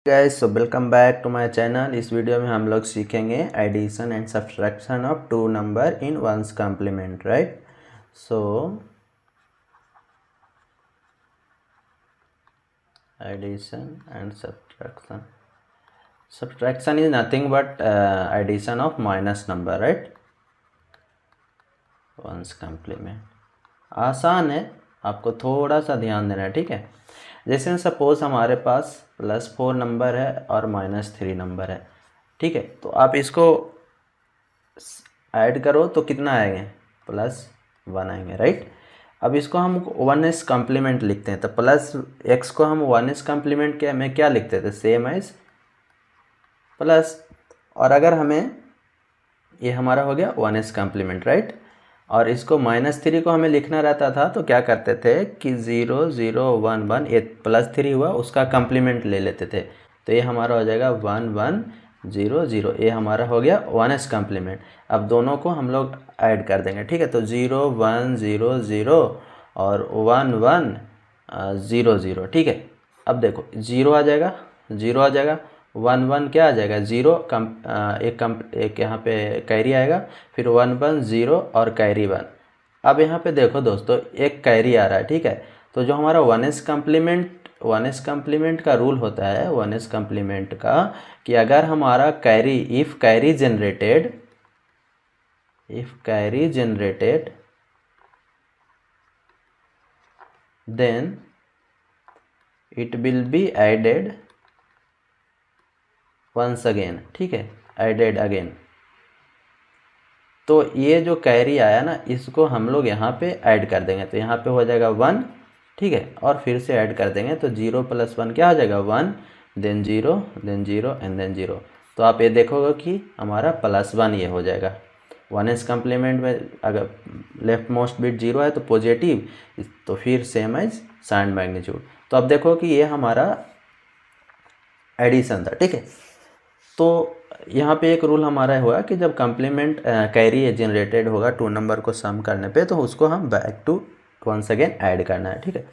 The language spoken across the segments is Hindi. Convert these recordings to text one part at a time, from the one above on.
Guys, so welcome back to my channel. इस वीडियो में हम लोग सीखेंगे addition and subtraction of two number in one's complement, right. So addition and subtraction is nothing but addition of minus number, right, one's complement. आसान है, आपको थोड़ा सा ध्यान देना है, ठीक है। जैसे सपोज हमारे पास +4 नंबर है और -3 नंबर है, ठीक है। तो आप इसको ऐड करो तो कितना आएंगे, +1 आएंगे, राइट। अब इसको हम 1s कॉम्प्लीमेंट लिखते हैं, तो +x को हम 1s कॉम्प्लीमेंट क्या में क्या लिखते थे, सेम एज प्लस। और अगर हमें ये हमारा हो गया 1s कॉम्प्लीमेंट, राइट। और इसको -3 को हमें लिखना रहता था, तो क्या करते थे कि 0 0 1 1, ये +3 हुआ उसका कॉम्प्लीमेंट ले लेते थे। तो ये हमारा हो जाएगा 1 1 0 0, ये हमारा हो गया 1s कॉम्प्लीमेंट। अब दोनों को हम लोग ऐड कर देंगे, ठीक है। तो 0 1 0 0 और 1 1 0 0, ठीक है। अब देखो 0 आ जाएगा, 0 आ जाएगा, 1 1 क्या आ जाएगा, 0 एक यहाँ पे कैरी आएगा, फिर 1 1 0 और कैरी 1। अब यहाँ पे देखो दोस्तों, एक कैरी आ रहा है, ठीक है। तो जो हमारा 1s कॉम्प्लीमेंट का रूल होता है, 1s कॉम्प्लीमेंट का, कि अगर हमारा carry if carry generated then it will be added once again, ठीक है, एडेड अगेन। तो ये जो कैरी आया ना, इसको हम लोग यहाँ पे ऐड कर देंगे, तो यहाँ पे हो जाएगा 1, ठीक है। और फिर से ऐड कर देंगे, तो 0 + 1 क्या हो जाएगा, 1, देन 0 एंड देन 0। तो आप ये देखोगे कि हमारा +1 ये हो जाएगा। 1s कॉम्प्लीमेंट में अगर लेफ्ट मोस्ट बिट 0 है तो पॉजिटिव, तो फिर सेम एज साइन मैग्नीट्यूड। तो अब देखो कि ये हमारा एडिशन था, ठीक है। तो यहाँ पे एक रूल हमारा हुआ कि जब कॉम्प्लीमेंट कैरी जनरेटेड होगा 2 नंबर को सम करने पे, तो उसको हम back to once again add करना है, ठीक है।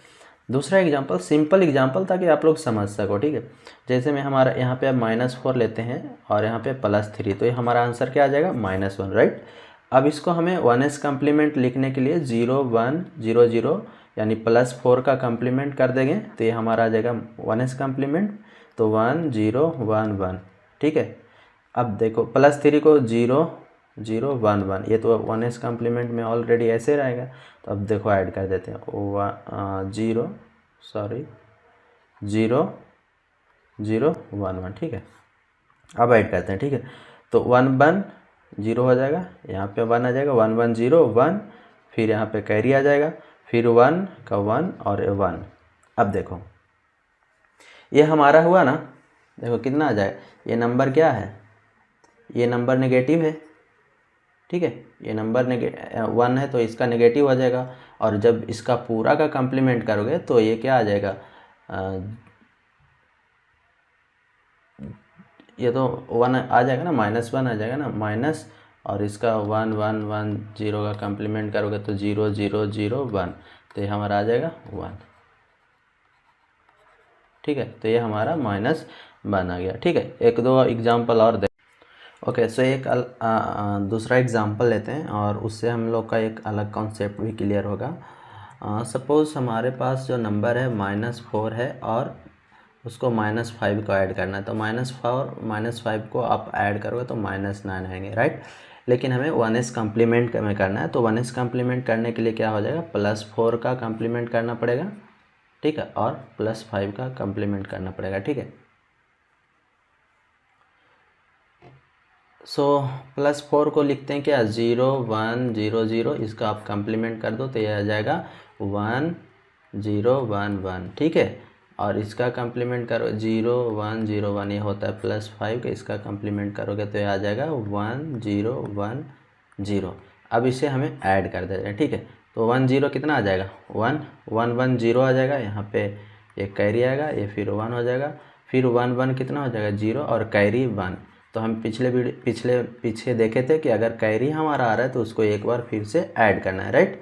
दूसरा एग्जांपल, सिंपल एग्जांपल, ताकि आप लोग समझ सको, ठीक है। जैसे मैं हमारा यहाँ पे अब -4 लेते हैं और यहाँ पे +3, तो ये हमारा आंसर क्या आ जाएगा, -1, राइट। अब इसको हमें 1s कॉम्प्लीमेंट लिखने के लिए 0 1 0 0 यानी +4 का कॉम्प्लीमेंट कर देंगे, तो ये हमारा आ जाएगा 1s कॉम्प्लीमेंट। तो 1 0 1 1, ठीक है। अब देखो +3 को 0 0 1 1, ये तो 1s कॉम्प्लीमेंट में ऑलरेडी ऐसे रहेगा। तो अब देखो ऐड कर देते हैं, 0 0 0 1 1, ठीक है। अब ऐड करते हैं, ठीक है। तो 1 1 0 हो जाएगा, यहाँ पे 1 आ जाएगा, 1 1 0 1, फिर यहाँ पे कैरी आ जाएगा, फिर 1 का 1 और 1। अब देखो ये हमारा हुआ ना, देखो कितना आ जाएगा, ये नंबर क्या है, ये नंबर नेगेटिव है, ठीक है। ये नंबर 1 है तो इसका नेगेटिव हो जाएगा। और जब इसका पूरा का कॉम्प्लीमेंट करोगे तो ये क्या आ जाएगा, ये तो 1 आ जाएगा ना, -1 आ जाएगा ना, माइनस, और इसका 1 1 1 0 का कॉम्प्लीमेंट करोगे तो 0 0 0 1, तो ये हमारा आ जाएगा 1, ठीक है। तो ये हमारा -1 आ गया, ठीक है। एक दो एग्जाम्पल और दे। ओके, सो एक दूसरा एग्जांपल लेते हैं और उससे हम लोग का एक अलग कॉन्सेप्ट भी क्लियर होगा। सपोज़ हमारे पास जो नंबर है -4 है और उसको -5 को ऐड करना है, तो -4 -5 को आप ऐड करोगे तो -9 आएंगे, राइट। लेकिन हमें 1s कॉम्प्लीमेंट में करना है, तो 1s कॉम्प्लीमेंट करने के लिए क्या हो जाएगा, +4 का कॉम्प्लीमेंट करना पड़ेगा, ठीक है, और +5 का कॉम्प्लीमेंट करना पड़ेगा, ठीक है। सो +4 को लिखते हैं क्या, 0 1 0 0, इसका आप कॉम्प्लीमेंट कर दो तो ये आ जाएगा 1 0 1 1, ठीक है। और इसका कॉम्प्लीमेंट करो 0 1 0 1, ये होता है +5 का, इसका कॉम्प्लीमेंट करोगे तो ये आ जाएगा 1 0 1 0। अब इसे हमें ऐड कर देते हैं, ठीक है। तो 1 0 कितना आ जाएगा, 1 1 1 0 आ जाएगा, यहाँ पे ये कैरी आएगा, ये फिर 1 हो जाएगा, फिर 1 1 कितना हो जाएगा, 0 और कैरी 1। तो हम पीछे देखे थे कि अगर कैरी हमारा आ रहा है तो उसको एक बार फिर से ऐड करना है, राइट।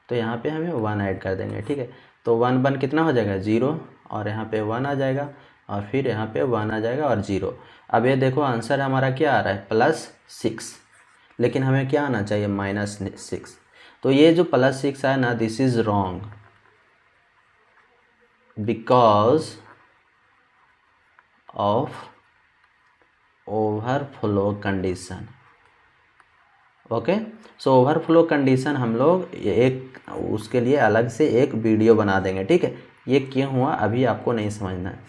तो यहाँ पे हमें 1 ऐड कर देंगे, ठीक है। तो 1 1 कितना हो जाएगा, 0, और यहाँ पे 1 आ जाएगा, और फिर यहाँ पे 1 आ जाएगा और 0। अब ये देखो आंसर हमारा क्या आ रहा है +6, लेकिन हमें क्या आना चाहिए -6। तो ये जो +6 है ना, this is wrong because of overflow condition. Okay, so overflow condition हम लोग एक उसके लिए अलग से एक वीडियो बना देंगे, ठीक है। ये क्यों हुआ अभी आपको नहीं समझना है।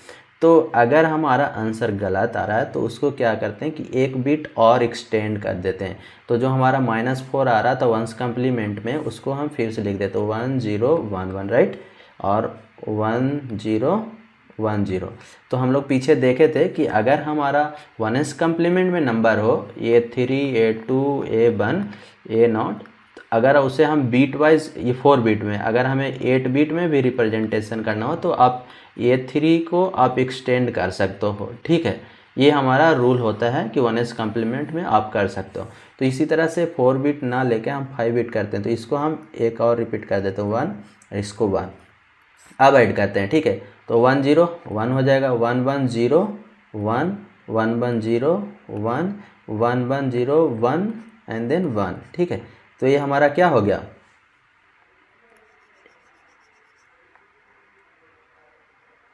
तो अगर हमारा आंसर गलत आ रहा है तो उसको क्या करते हैं कि एक बिट और एक्सटेंड कर देते हैं। तो जो हमारा -4 आ रहा था वंस कम्प्लीमेंट में, उसको हम फिर से लिख देते हैं 1011, राइट, और 1010। तो हम लोग पीछे देखे थे कि अगर हमारा 1s कम्प्लीमेंट में नंबर हो A3 A2 A1 A0, अगर उसे हम बीट वाइज, ये 4 बिट में, अगर हमें 8 बिट में भी रिप्रेजेंटेशन करना हो तो आप A3 को आप एक्सटेंड कर सकते हो, ठीक है। ये हमारा रूल होता है कि 1s कम्प्लीमेंट में आप कर सकते हो। तो इसी तरह से 4 बिट ना लेके हम 5 बिट करते हैं। तो इसको हम एक और रिपीट कर देते हैं 1, इसको 1। अब ऐड करते हैं, ठीक है। तो 1 0 1 हो जाएगा, 1 1 0 1 1 1 0 1 1 1 0 1 एंड देन 1, ठीक है। तो ये हमारा क्या हो गया,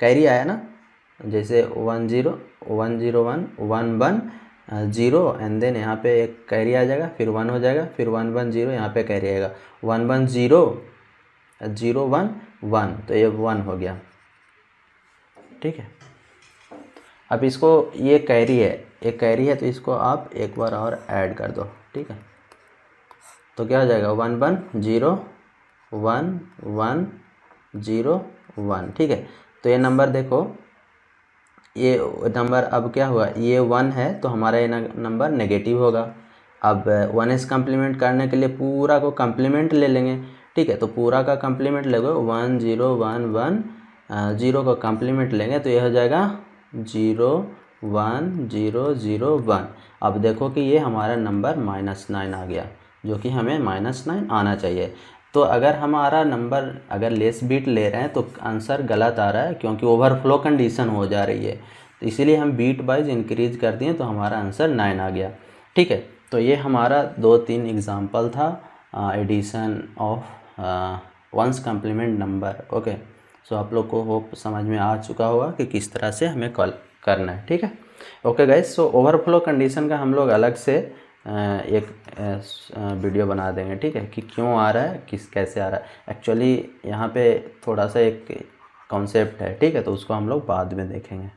कैरी आया ना। जैसे 1 0 1 0 1 1 1 0 एंड देन यहाँ पे एक कैरी आ जाएगा, फिर 1 हो जाएगा, फिर 1 1 0 यहाँ पे कैरी आएगा, 1 1 0 0 1 1, तो ये 1 हो गया, ठीक है। अब इसको, ये कैरी है, एक कैरी है, तो इसको आप एक बार और ऐड कर दो, ठीक है। तो क्या हो जाएगा 1 1 0 1 1 0 1, ठीक है। तो ये नंबर देखो, ये नंबर अब क्या हुआ, ये 1 है तो हमारा ये नंबर नेगेटिव होगा। अब 1s कम्प्लीमेंट करने के लिए पूरा को कम्प्लीमेंट ले लेंगे, ठीक है। तो पूरा का कम्प्लीमेंट लेंगे 1 0 1 1 0 का कम्प्लीमेंट लेंगे तो ये हो जाएगा 0 1 0 0 1। अब देखो कि ये हमारा नंबर -9 आ गया, जो कि हमें -9 आना चाहिए। तो अगर हमारा नंबर अगर लेस बीट ले रहे हैं तो आंसर गलत आ रहा है, क्योंकि ओवरफ्लो कंडीशन हो जा रही है। तो इसीलिए हम बीट वाइज इंक्रीज कर दिए तो हमारा आंसर 9 आ गया, ठीक है। तो ये हमारा 2-3 एग्जाम्पल था addition of one's complement number. Okay, so आप लोग को होप समझ में आ चुका होगा कि किस तरह से हमें कॉल करना है, ठीक है। ओके गाइस, सो ओवरफ्लो कंडीशन का हम लोग अलग से एक वीडियो बना देंगे, ठीक है, कि क्यों आ रहा है, कैसे आ रहा है। एक्चुअली यहाँ पे थोड़ा सा एक कॉन्सेप्ट है, ठीक है, तो उसको हम लोग बाद में देखेंगे।